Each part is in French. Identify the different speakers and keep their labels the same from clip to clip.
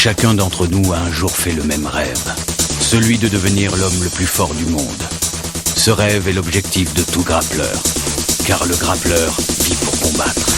Speaker 1: Chacun d'entre nous a un jour fait le même rêve, celui de devenir l'homme le plus fort du monde. Ce rêve est l'objectif de tout grappleur, car le grappleur vit pour combattre.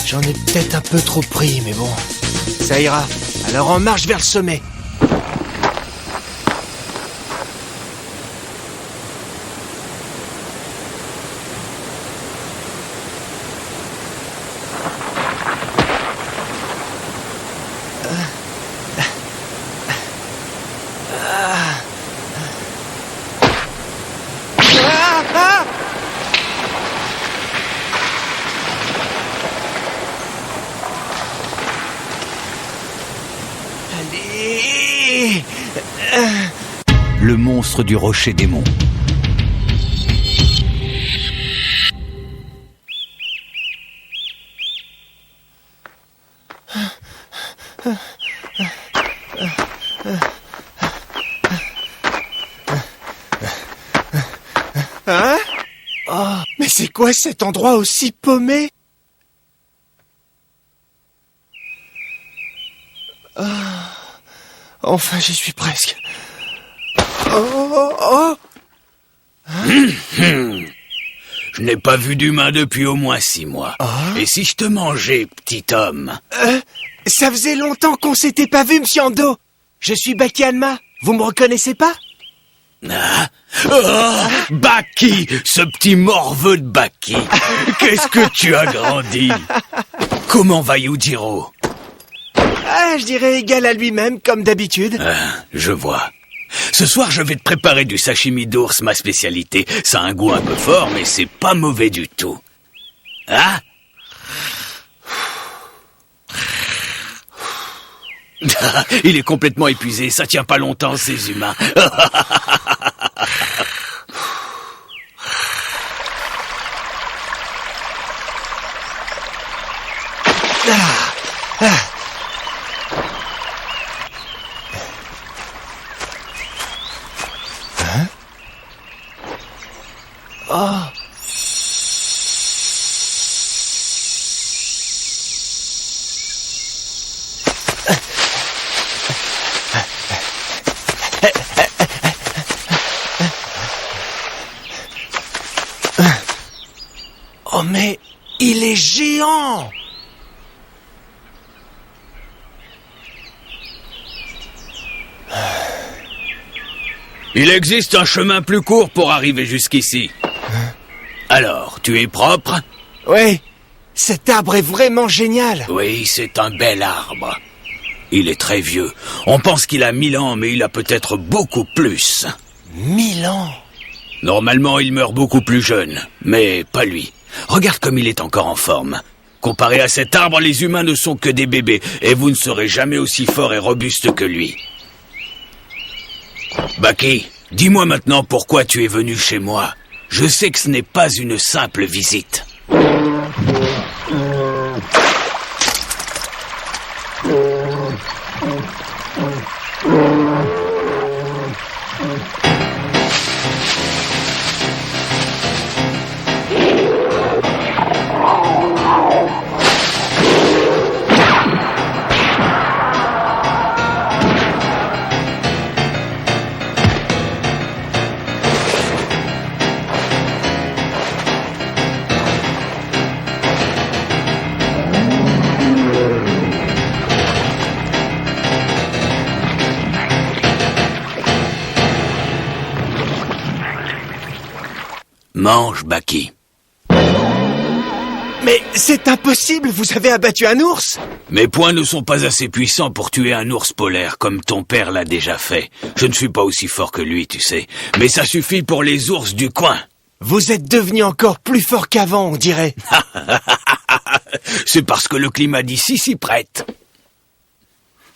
Speaker 2: J'en ai peut-être un peu trop pris, mais bon, ça ira. Alors en marche vers le sommet. Allez.
Speaker 1: Le monstre du rocher démon.
Speaker 2: Hein? Oh, mais c'est quoi cet endroit aussi paumé? Enfin, j'y suis presque. Oh.
Speaker 1: Je n'ai pas vu d'humain depuis au moins 6 mois. Et si je te mangeais, petit homme?
Speaker 2: Ça faisait longtemps qu'on s'était pas vu, monsieur Ando. Je suis Baki Hanma. Vous me reconnaissez pas?
Speaker 1: Ah. Oh, Baki, ce petit morveux de Baki. Qu'est-ce que tu as grandi? Comment va Yujiro?
Speaker 2: Je dirais égal à lui-même, comme d'habitude.
Speaker 1: Je vois. Ce soir, je vais te préparer du sashimi d'ours, ma spécialité. Ça a un goût un peu fort, mais c'est pas mauvais du tout. Hein? Il est complètement épuisé, ça tient pas longtemps, ces humains.
Speaker 2: Oh, mais il est géant!
Speaker 1: Il existe un chemin plus court pour arriver jusqu'ici. Alors, tu es propre?
Speaker 2: Oui, cet arbre est vraiment génial.
Speaker 1: Oui, c'est un bel arbre. Il est très vieux. On pense qu'il a 1000 ans, mais il a peut-être beaucoup plus.
Speaker 2: 1000 ans?
Speaker 1: Normalement, il meurt beaucoup plus jeune, mais pas lui. Regarde comme il est encore en forme. Comparé à cet arbre, les humains ne sont que des bébés, et vous ne serez jamais aussi fort et robuste que lui. Baki, dis-moi maintenant pourquoi tu es venu chez moi. Je sais que ce n'est pas une simple visite. Mange, Baki.
Speaker 2: Mais c'est impossible, vous avez abattu un ours!
Speaker 1: Mes poings ne sont pas assez puissants pour tuer un ours polaire, comme ton père l'a déjà fait. Je ne suis pas aussi fort que lui, tu sais. Mais ça suffit pour les ours du coin.
Speaker 2: Vous êtes devenu encore plus fort qu'avant, on dirait.
Speaker 1: C'est parce que le climat d'ici s'y prête.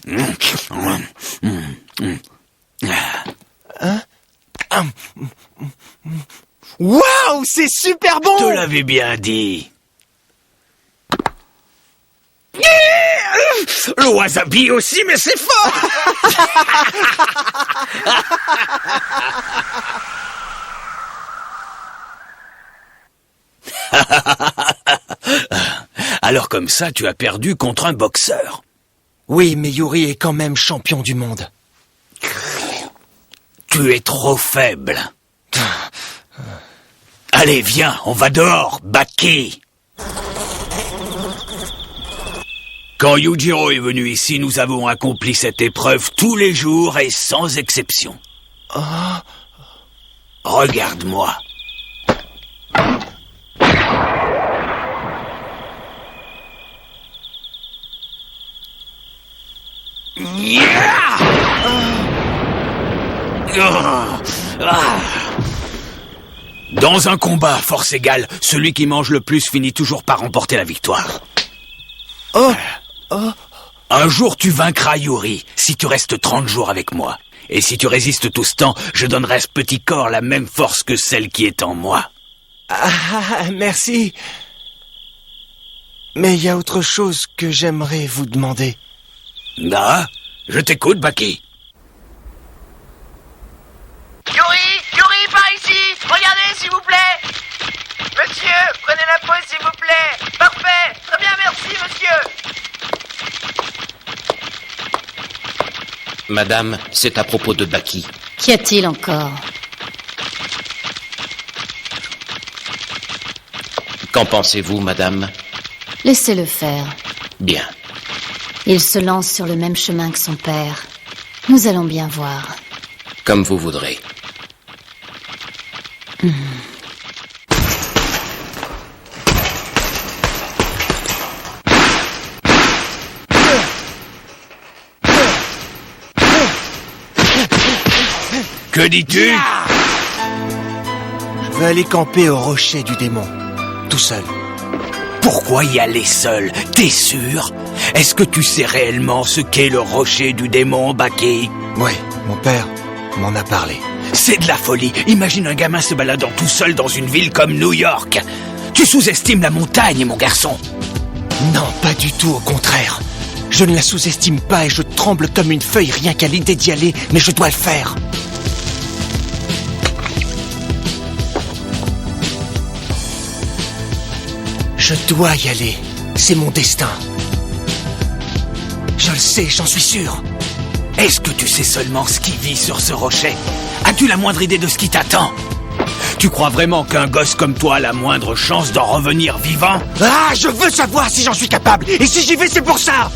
Speaker 2: Hein? Waouh, c'est super bon!
Speaker 1: Je te l'avais bien dit. Le wasabi aussi, mais c'est fort! Alors comme ça, tu as perdu contre un boxeur.
Speaker 2: Oui, mais Yuri est quand même champion du monde.
Speaker 1: Tu es trop faible. Allez, viens, on va dehors, Baki. Quand Yujiro est venu ici, nous avons accompli cette épreuve tous les jours et sans exception.
Speaker 2: Oh.
Speaker 1: Regarde-moi. Dans un combat, force égale, celui qui mange le plus finit toujours par remporter la victoire.
Speaker 2: Oh. Oh.
Speaker 1: Un jour tu vaincras Yuri, si tu restes 30 jours avec moi. Et si tu résistes tout ce temps, je donnerai à ce petit corps la même force que celle qui est en moi.
Speaker 2: Ah, merci. Mais il y a autre chose que j'aimerais vous demander.
Speaker 1: Ah, je t'écoute, Baki.
Speaker 3: Yuri, par ici! Regardez, s'il vous plaît! Monsieur, prenez la pause, s'il vous plaît! Parfait! Très bien, merci, monsieur!
Speaker 4: Madame, c'est à propos de Baki.
Speaker 5: Qu'y a-t-il encore?
Speaker 4: Qu'en pensez-vous, madame?
Speaker 5: Laissez-le faire.
Speaker 4: Bien.
Speaker 5: Il se lance sur le même chemin que son père. Nous allons bien voir.
Speaker 4: Comme vous voudrez.
Speaker 1: Que dis-tu?
Speaker 2: Je veux aller camper au rocher du démon, tout seul.
Speaker 1: Pourquoi y aller seul? T'es sûr? Est-ce que tu sais réellement ce qu'est le rocher du démon, Baki?
Speaker 2: Oui, mon père m'en a parlé.
Speaker 1: C'est de la folie. Imagine un gamin se baladant tout seul dans une ville comme New York. Tu sous-estimes la montagne, mon garçon.
Speaker 2: Non, pas du tout, au contraire. Je ne la sous-estime pas et je tremble comme une feuille rien qu'à l'idée d'y aller, mais je dois le faire. Je dois y aller. C'est mon destin. Je le sais, j'en suis sûr.
Speaker 1: Est-ce que tu sais seulement ce qui vit sur ce rocher? As-tu la moindre idée de ce qui t'attend? Tu crois vraiment qu'un gosse comme toi a la moindre chance d'en revenir vivant?
Speaker 2: Ah, je veux savoir si j'en suis capable. Et si j'y vais, c'est pour ça.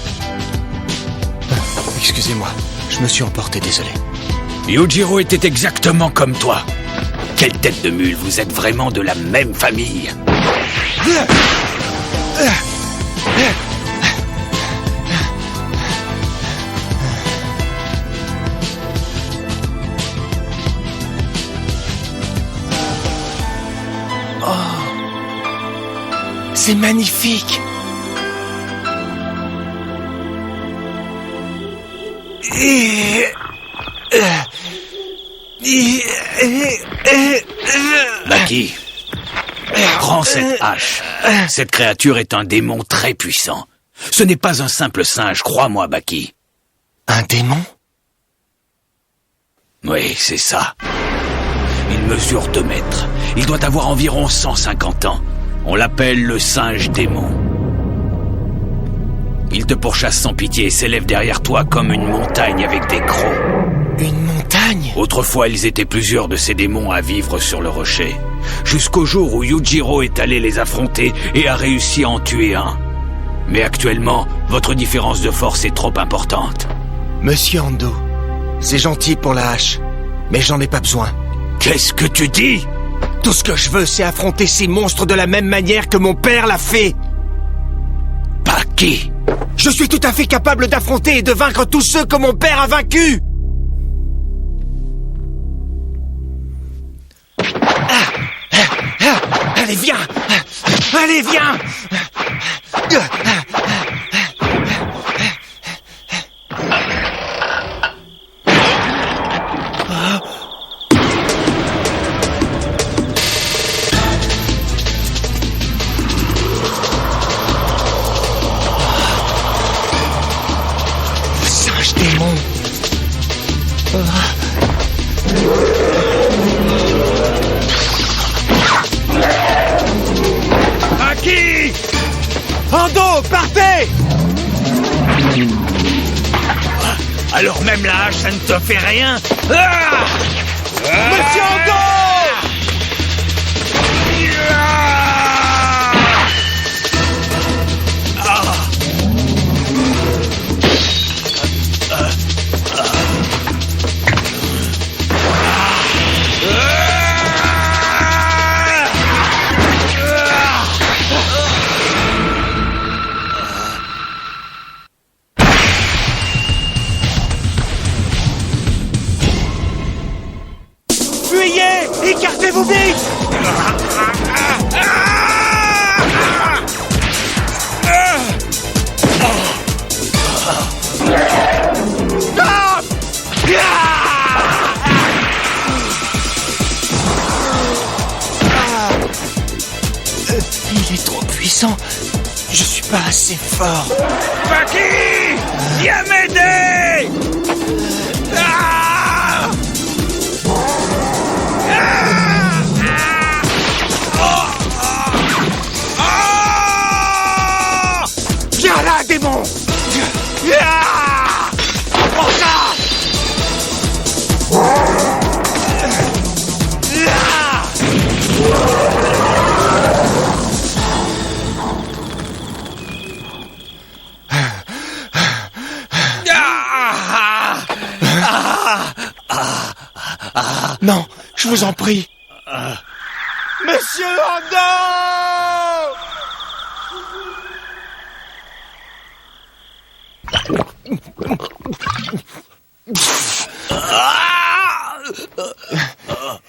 Speaker 2: Excusez-moi, je me suis emporté, désolé.
Speaker 1: Yujiro était exactement comme toi. Quelle tête de mule, vous êtes vraiment de la même famille.
Speaker 2: C'est magnifique.
Speaker 1: Baki, Prends cette hache. Cette créature est un démon très puissant. Ce n'est pas un simple singe, crois-moi, Baki.
Speaker 2: Un démon?
Speaker 1: Oui, c'est ça. Il mesure 2 mètres. Il doit avoir environ 150 ans. On l'appelle le singe démon. Il te pourchasse sans pitié et s'élève derrière toi comme une montagne avec des crocs.
Speaker 2: Une montagne?
Speaker 1: Autrefois, ils étaient plusieurs de ces démons à vivre sur le rocher. Jusqu'au jour où Yujiro est allé les affronter et a réussi à en tuer un. Mais actuellement, votre différence de force est trop importante.
Speaker 2: Monsieur Ando, c'est gentil pour la hache, mais j'en ai pas besoin.
Speaker 1: Qu'est-ce que tu dis?
Speaker 2: Tout ce que je veux, c'est affronter ces monstres de la même manière que mon père l'a fait.
Speaker 1: Baki!
Speaker 2: Je suis tout à fait capable d'affronter et de vaincre tous ceux que mon père a vaincus. Allez, viens! Allez, viens! Le singe démon.
Speaker 1: Baki!
Speaker 2: Ando, partez!
Speaker 1: Alors même la hache, ça ne te fait rien? Ah!
Speaker 2: Monsieur Ando! Fuyez! Écartez-vous vite! Il est trop puissant. Je suis pas assez fort.
Speaker 1: Baki! Viens m'aider! Ah!
Speaker 2: Viens là, démon! Prends ça! Non, je vous en prie. Monsieur Ando!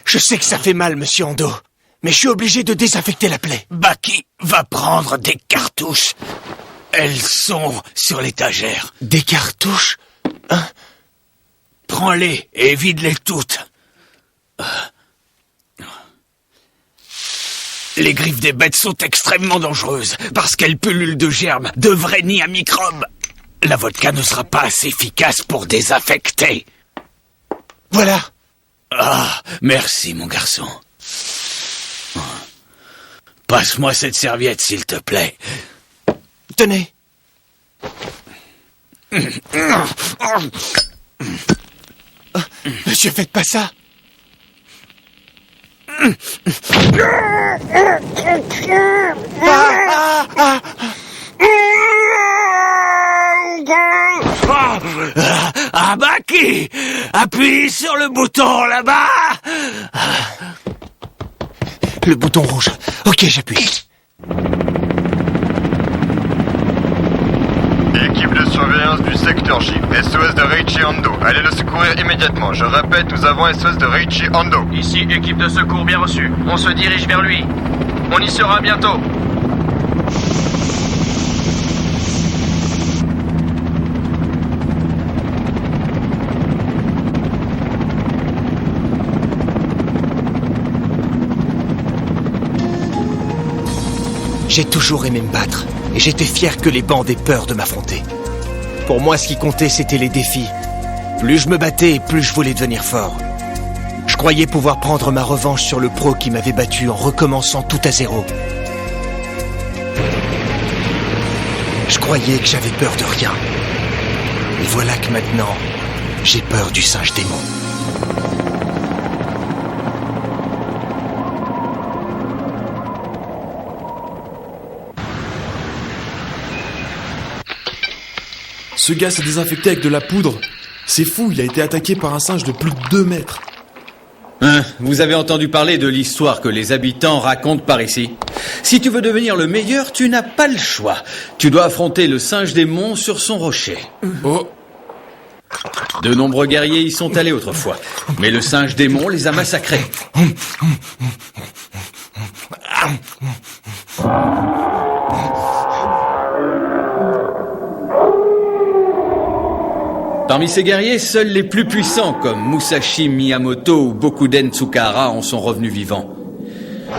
Speaker 2: Je sais que ça fait mal, monsieur Ando, mais je suis obligé de désinfecter la plaie.
Speaker 1: Baki va prendre des cartouches. Elles sont sur l'étagère.
Speaker 2: Des cartouches? Hein?
Speaker 1: Prends-les et vide-les toutes. Les griffes des bêtes sont extrêmement dangereuses parce qu'elles pullulent de germes, de vrais nids à microbes. La vodka ne sera pas assez efficace pour désinfecter.
Speaker 2: Voilà.
Speaker 1: Ah, merci mon garçon. Passe-moi cette serviette s'il te plaît.
Speaker 2: Tenez. Monsieur, faites pas ça.
Speaker 1: Ah, Baki! Appuie sur le bouton là-bas!
Speaker 2: Le bouton rouge. Ok, j'appuie.
Speaker 6: Équipe de surveillance du secteur J. SOS de Reichi Ando. Allez le secourir immédiatement. Je répète, nous avons SOS de Reichi Ando.
Speaker 3: Ici, équipe de secours bien reçue. On se dirige vers lui. On y sera bientôt.
Speaker 2: J'ai toujours aimé me battre, et j'étais fier que les bandes aient peur de m'affronter. Pour moi, ce qui comptait, c'était les défis. Plus je me battais, plus je voulais devenir fort. Je croyais pouvoir prendre ma revanche sur le pro qui m'avait battu en recommençant tout à zéro. Je croyais que j'avais peur de rien. Et voilà que maintenant, j'ai peur du singe démon.
Speaker 7: Ce gars s'est désinfecté avec de la poudre. C'est fou, il a été attaqué par un singe de plus de 2 mètres.
Speaker 1: Vous avez entendu parler de l'histoire que les habitants racontent par ici. Si tu veux devenir le meilleur, tu n'as pas le choix. Tu dois affronter le singe démon sur son rocher.
Speaker 7: Oh,
Speaker 1: De nombreux guerriers y sont allés autrefois, mais le singe démon les a massacrés. Parmi ces guerriers, seuls les plus puissants, comme Musashi Miyamoto ou Bokuden Tsukahara, en sont revenus vivants.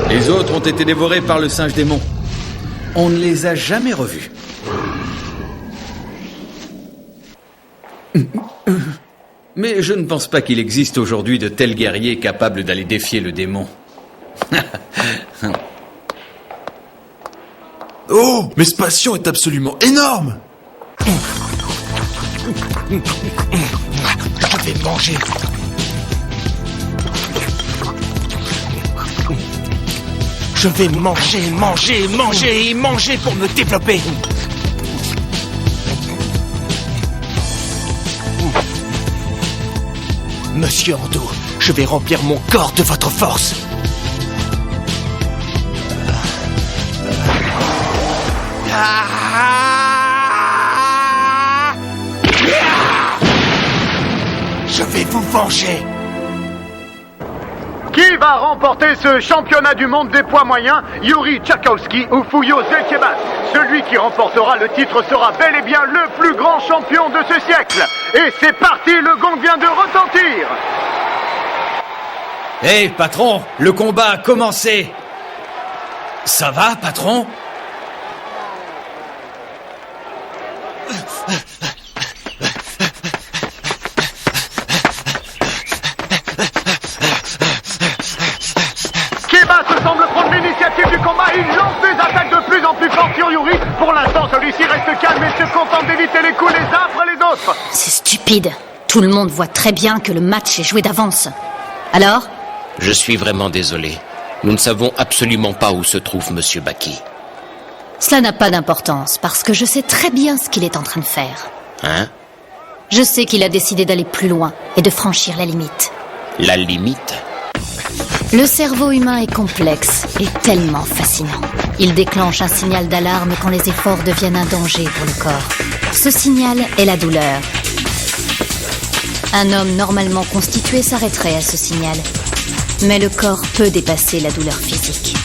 Speaker 1: Les autres ont été dévorés par le singe démon. On ne les a jamais revus. Mais je ne pense pas qu'il existe aujourd'hui de tels guerriers capables d'aller défier le démon.
Speaker 7: oh, mais ce patient est absolument énorme.
Speaker 2: Je vais manger. Je vais manger pour me développer. Monsieur Ando, je vais remplir mon corps de votre force. Je vais vous venger.
Speaker 8: Qui va remporter ce championnat du monde des poids moyens? Yuri Tchaikovsky ou Fuyo Zelkeban? Celui qui remportera le titre sera bel et bien le plus grand champion de ce siècle. Et c'est parti, le gong vient de retentir.
Speaker 1: Hé, patron, le combat a commencé. Ça va, patron?
Speaker 8: Semble prendre l'initiative du combat, il lance des attaques de plus en plus fortes sur Yuri. Pour l'instant, celui-ci reste calme et se contente d'éviter les coups les uns après les autres.
Speaker 5: C'est stupide. Tout le monde voit très bien que le match est joué d'avance. Alors?
Speaker 4: Je suis vraiment désolé. Nous ne savons absolument pas où se trouve Monsieur Baki.
Speaker 5: Cela n'a pas d'importance, parce que je sais très bien ce qu'il est en train de faire.
Speaker 4: Hein?
Speaker 5: Je sais qu'il a décidé d'aller plus loin et de franchir la limite.
Speaker 4: La limite?
Speaker 5: Le cerveau humain est complexe et tellement fascinant. Il déclenche un signal d'alarme quand les efforts deviennent un danger pour le corps. Ce signal est la douleur. Un homme normalement constitué s'arrêterait à ce signal. Mais le corps peut dépasser la douleur physique.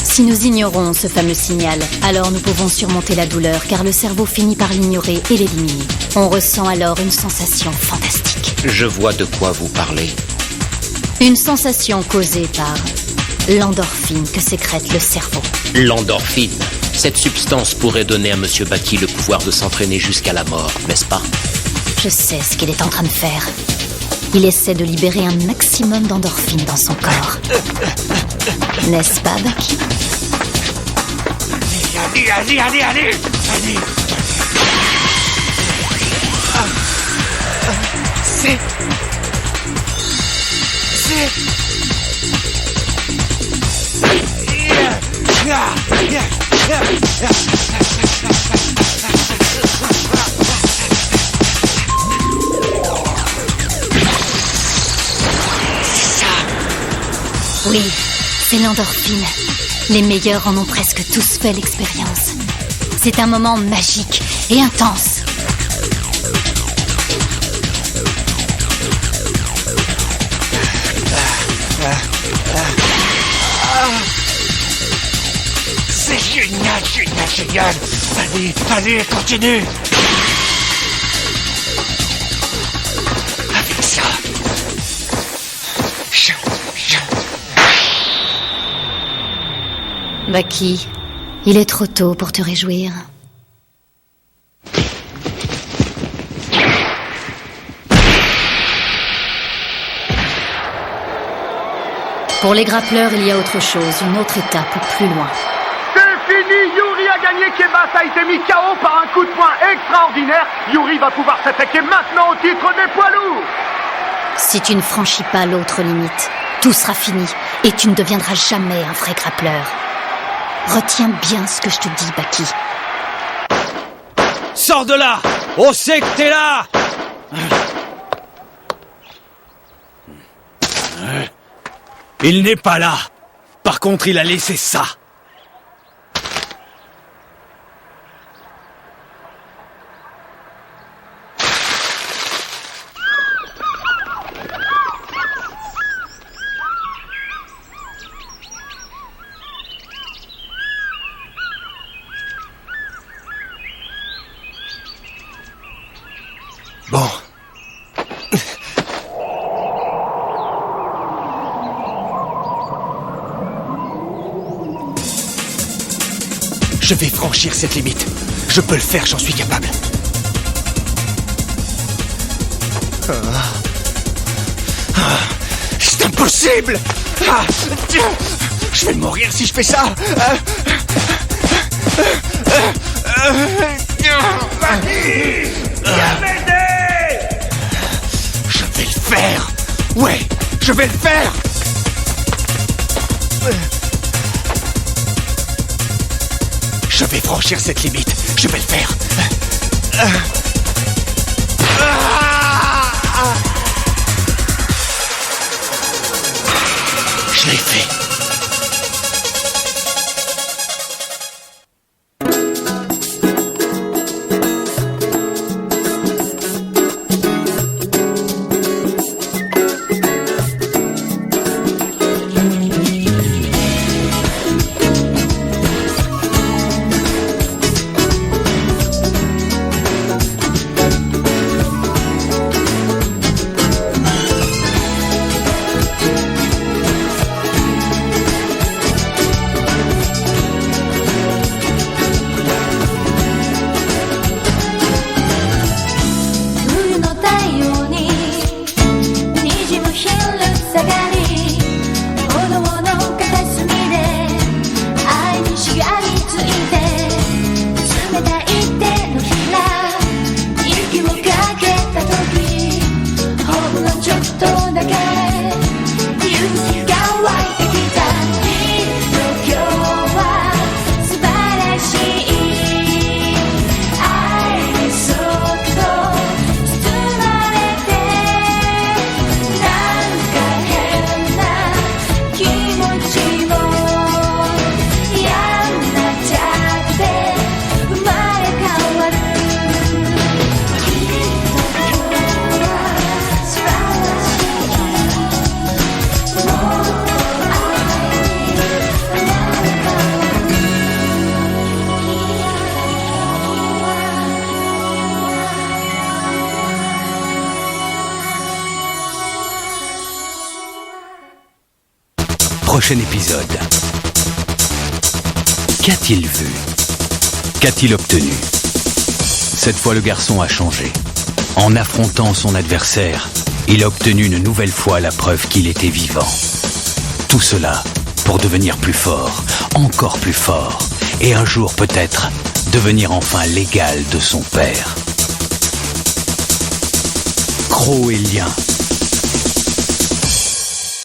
Speaker 5: Si nous ignorons ce fameux signal, alors nous pouvons surmonter la douleur car le cerveau finit par l'ignorer et l'éliminer. On ressent alors une sensation fantastique.
Speaker 4: Je vois de quoi vous parlez.
Speaker 5: Une sensation causée par l'endorphine que sécrète le cerveau.
Speaker 4: L'endorphine. Cette substance pourrait donner à Monsieur Baki le pouvoir de s'entraîner jusqu'à la mort, n'est-ce pas?
Speaker 5: Je sais ce qu'il est en train de faire. Il essaie de libérer un maximum d'endorphine dans son corps. N'est-ce pas, Baki?
Speaker 2: Allez. C'est...
Speaker 5: Oui, c'est l'endorphine. Les meilleurs en ont presque tous fait l'expérience. C'est un moment magique et intense.
Speaker 2: C'est génial. Allez, continue. Avec ça.
Speaker 5: Baki, Il est trop tôt pour te réjouir. Pour les grappleurs, il y a autre chose, une autre étape plus loin.
Speaker 8: C'est fini, Yuri a gagné, Kebas a été mis KO par un coup de poing extraordinaire. Yuri va pouvoir s'attaquer maintenant au titre des poids lourds.
Speaker 5: Si tu ne franchis pas l'autre limite, tout sera fini et tu ne deviendras jamais un vrai grappleur. Retiens bien ce que je te dis, Baki.
Speaker 1: Sors de là! On sait que t'es là! Il n'est pas là. Par contre, il a laissé ça.
Speaker 2: Bon. Je vais franchir cette limite. Je peux le faire, j'en suis capable. C'est impossible. Je vais mourir si je fais ça. Je vais le faire. Ouais, je vais le faire. Je vais franchir cette limite. Je vais le faire. Je l'ai fait.
Speaker 1: Prochain épisode. Qu'a-t-il vu? Qu'a-t-il obtenu? Cette fois, le garçon a changé. En affrontant son adversaire, il a obtenu une nouvelle fois la preuve qu'il était vivant. Tout cela pour devenir plus fort, encore plus fort, et un jour peut-être devenir enfin l'égal de son père. Croc et Lien